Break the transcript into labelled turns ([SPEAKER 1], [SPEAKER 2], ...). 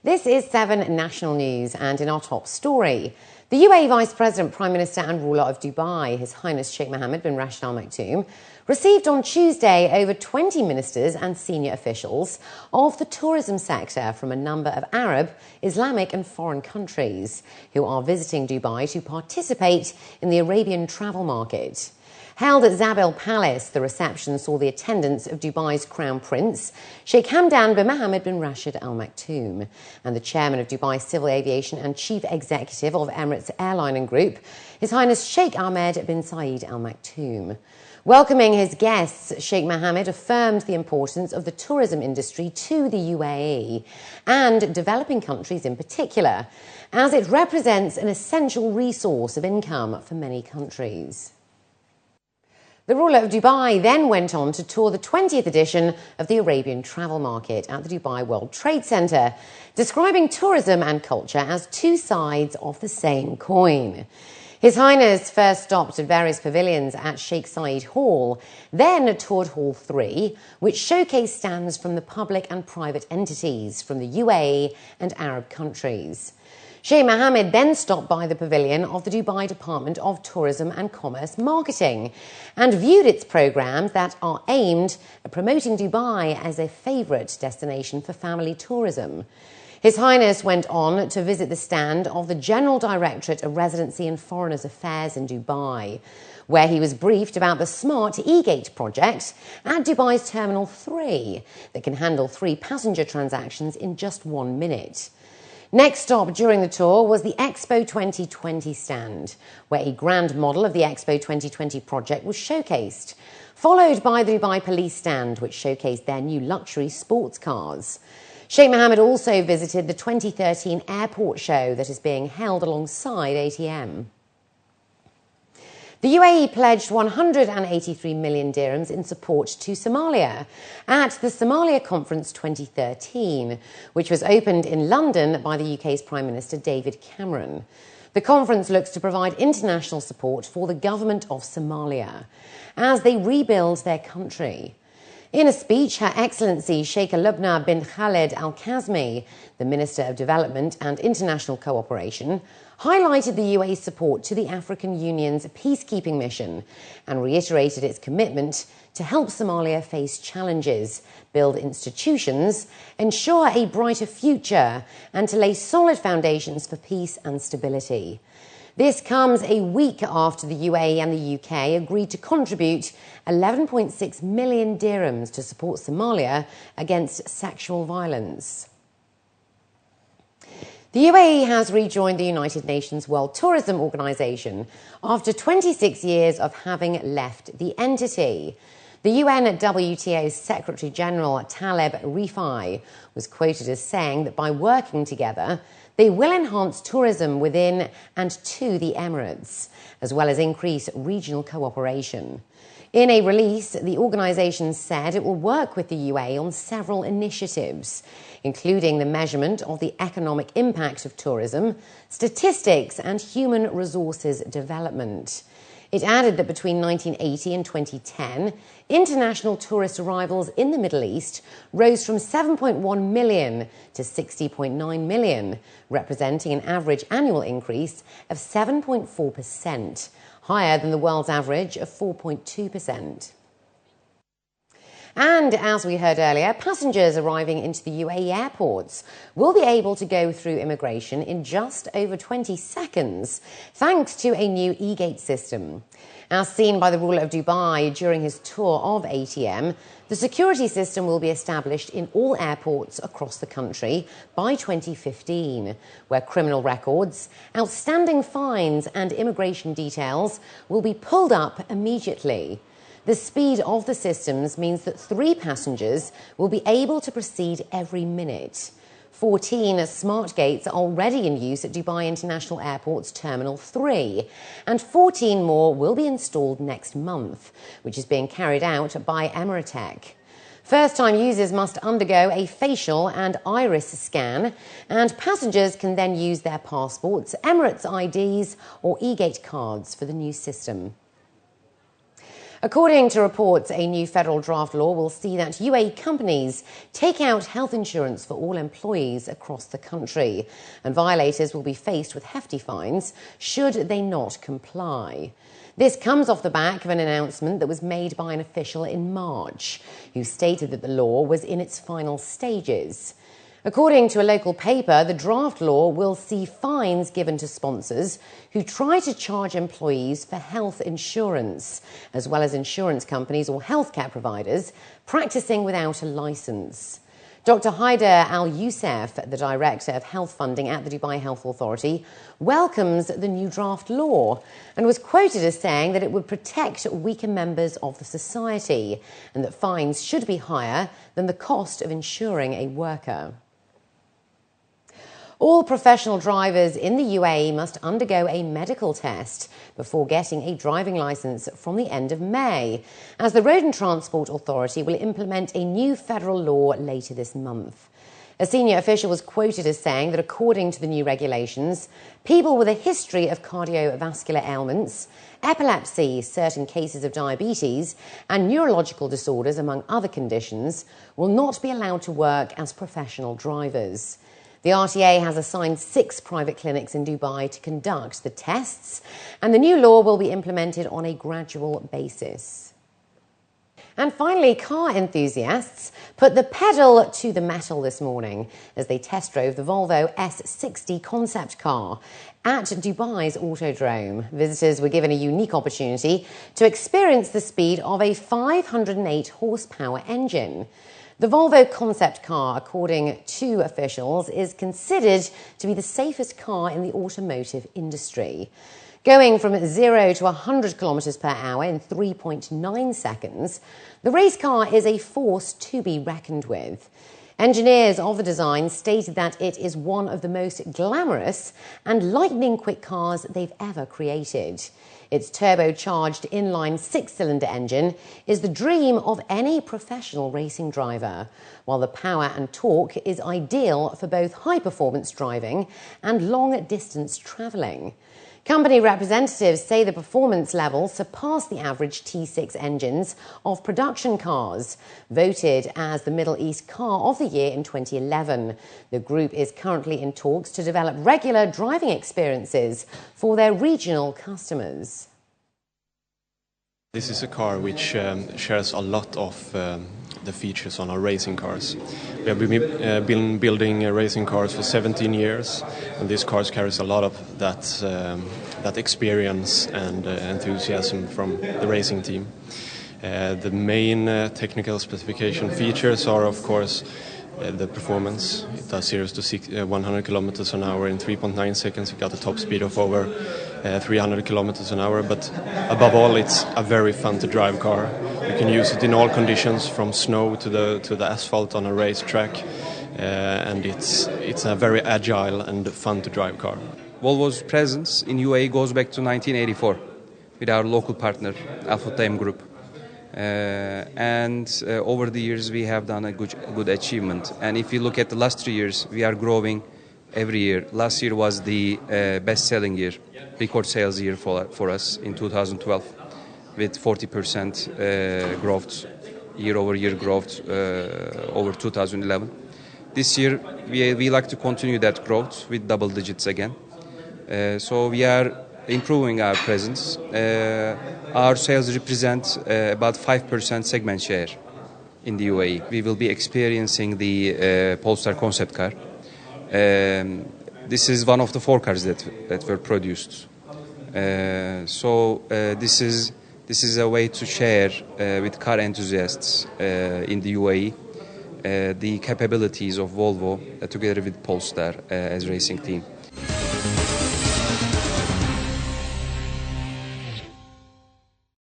[SPEAKER 1] This is 7 National News, and in our top story, the UAE Vice President, Prime Minister and ruler of Dubai, His Highness Sheikh Mohammed bin Rashid Al Maktoum, received on Tuesday over 20 ministers and senior officials of the tourism sector from a number of Arab, Islamic and foreign countries who are visiting Dubai to participate in the Arabian travel market. Held at Zabel Palace, the reception saw the attendance of Dubai's Crown Prince, Sheikh Hamdan bin Mohammed bin Rashid Al Maktoum, and the chairman of Dubai Civil Aviation and chief executive of Emirates Airline Group, His Highness Sheikh Ahmed bin Saeed Al Maktoum. Welcoming his guests, Sheikh Mohammed affirmed the importance of the tourism industry to the UAE and developing countries in particular, as it represents an essential resource of income for many countries. The ruler of Dubai then went on to tour the 20th edition of the Arabian travel market at the Dubai World Trade Center, describing tourism and culture as two sides of the same coin. His Highness first stopped at various pavilions at Sheikh Zayed Hall, then toured Hall 3, which showcased stands from the public and private entities from the UAE and Arab countries. Sheikh Mohammed then stopped by the pavilion of the Dubai Department of Tourism and Commerce Marketing and viewed its programs that are aimed at promoting Dubai as a favourite destination for family tourism. His Highness went on to visit the stand of the General Directorate of Residency and Foreigners Affairs in Dubai, where he was briefed about the smart e-gate project at Dubai's Terminal 3 that can handle 3 passenger transactions in just 1 minute. Next stop during the tour was the Expo 2020 stand, where a grand model of the Expo 2020 project was showcased, followed by the Dubai Police stand, which showcased their new luxury sports cars. Sheikh Mohammed also visited the 2013 airport show that is being held alongside ATM. The UAE pledged 183 million dirhams in support to Somalia at the Somalia Conference 2013, which was opened in London by the UK's Prime Minister David Cameron. The conference looks to provide international support for the government of Somalia as they rebuild their country. In a speech, Her Excellency Sheikh Lubna bin Khaled Al Kazmi, the Minister of Development and International Cooperation, highlighted the UAE's support to the African Union's peacekeeping mission and reiterated its commitment to help Somalia face challenges, build institutions, ensure a brighter future, and to lay solid foundations for peace and stability. This comes a week after the UAE and the UK agreed to contribute 11.6 million dirhams to support Somalia against sexual violence. The UAE has rejoined the United Nations World Tourism Organization after 26 years of having left the entity. The UNWTO's Secretary General Taleb Rifai was quoted as saying that by working together, they will enhance tourism within and to the Emirates, as well as increase regional cooperation. In a release, the organisation said it will work with the UAE on several initiatives, including the measurement of the economic impact of tourism, statistics and human resources development. It added that between 1980 and 2010, international tourist arrivals in the Middle East rose from 7.1 million to 60.9 million, representing an average annual increase of 7.4%, higher than the world's average of 4.2%. And as we heard earlier, passengers arriving into the UAE airports will be able to go through immigration in just over 20 seconds, thanks to a new e-gate system. As seen by the ruler of Dubai during his tour of ATM, the security system will be established in all airports across the country by 2015, where criminal records, outstanding fines and immigration details will be pulled up immediately. The speed of the systems means that 3 passengers will be able to proceed every minute. 14 smart gates are already in use at Dubai International Airport's Terminal 3, and 14 more will be installed next month, which is being carried out by Emirates. First-time users must undergo a facial and iris scan, and passengers can then use their passports, Emirates IDs or e-gate cards for the new system. According to reports, a new federal draft law will see that UAE companies take out health insurance for all employees across the country, and violators will be faced with hefty fines should they not comply. This comes off the back of an announcement that was made by an official in March, who stated that the law was in its final stages. According to a local paper, the draft law will see fines given to sponsors who try to charge employees for health insurance, as well as insurance companies or healthcare providers practicing without a licence. Dr. Haider Al-Youssef, the Director of Health Funding at the Dubai Health Authority, welcomes the new draft law and was quoted as saying that it would protect weaker members of the society and that fines should be higher than the cost of insuring a worker. All professional drivers in the UAE must undergo a medical test before getting a driving licence from the end of May, as the Road and Transport Authority will implement a new federal law later this month. A senior official was quoted as saying that according to the new regulations, people with a history of cardiovascular ailments, epilepsy, certain cases of diabetes, and neurological disorders, among other conditions, will not be allowed to work as professional drivers. The RTA has assigned 6 private clinics in Dubai to conduct the tests, and the new law will be implemented on a gradual basis. And finally, car enthusiasts put the pedal to the metal this morning as they test drove the Volvo S60 concept car at Dubai's Autodrome. Visitors were given a unique opportunity to experience the speed of a 508 horsepower engine. The Volvo concept car, according to officials, is considered to be the safest car in the automotive industry. Going from 0 to 100 kilometres per hour in 3.9 seconds, the race car is a force to be reckoned with. Engineers of the design stated that it is one of the most glamorous and lightning-quick cars they've ever created. Its turbocharged inline 6-cylinder engine is the dream of any professional racing driver, while the power and torque is ideal for both high-performance driving and long-distance travelling. Company representatives say the performance levels surpass the average T6 engines of production cars, voted as the Middle East Car of the Year in 2011. The group is currently in talks to develop regular driving experiences for their regional customers.
[SPEAKER 2] This is a car which shares a lot of the features on our racing cars. We have been building racing cars for 17 years, and this car carries a lot of that experience and enthusiasm from the racing team. The main technical specification features are, of course, the performance. It does 0 to 100 kilometers an hour in 3.9 seconds. It got a top speed of over 300 kilometers an hour, but above all, it's a very fun to drive car. You can use it in all conditions, from snow to the asphalt on a racetrack, and it's a very agile and fun to drive car.
[SPEAKER 3] Volvo's presence in UAE goes back to 1984 with our local partner, Alpha Time Group. And over the years we have done a good achievement, and if you look at the last 3 years, we are growing every year. Last year was the best-selling year, record sales year for us in 2012, with 40% growth, year-over-year growth over 2011. This year we like to continue that growth with double digits again. So we are improving our presence. Our sales represent about 5% segment share in the UAE. We will be experiencing the Polestar concept car. This is one of the 4 cars that were produced. So this is a way to share with car enthusiasts in the UAE the capabilities of Volvo together with Polestar as racing team.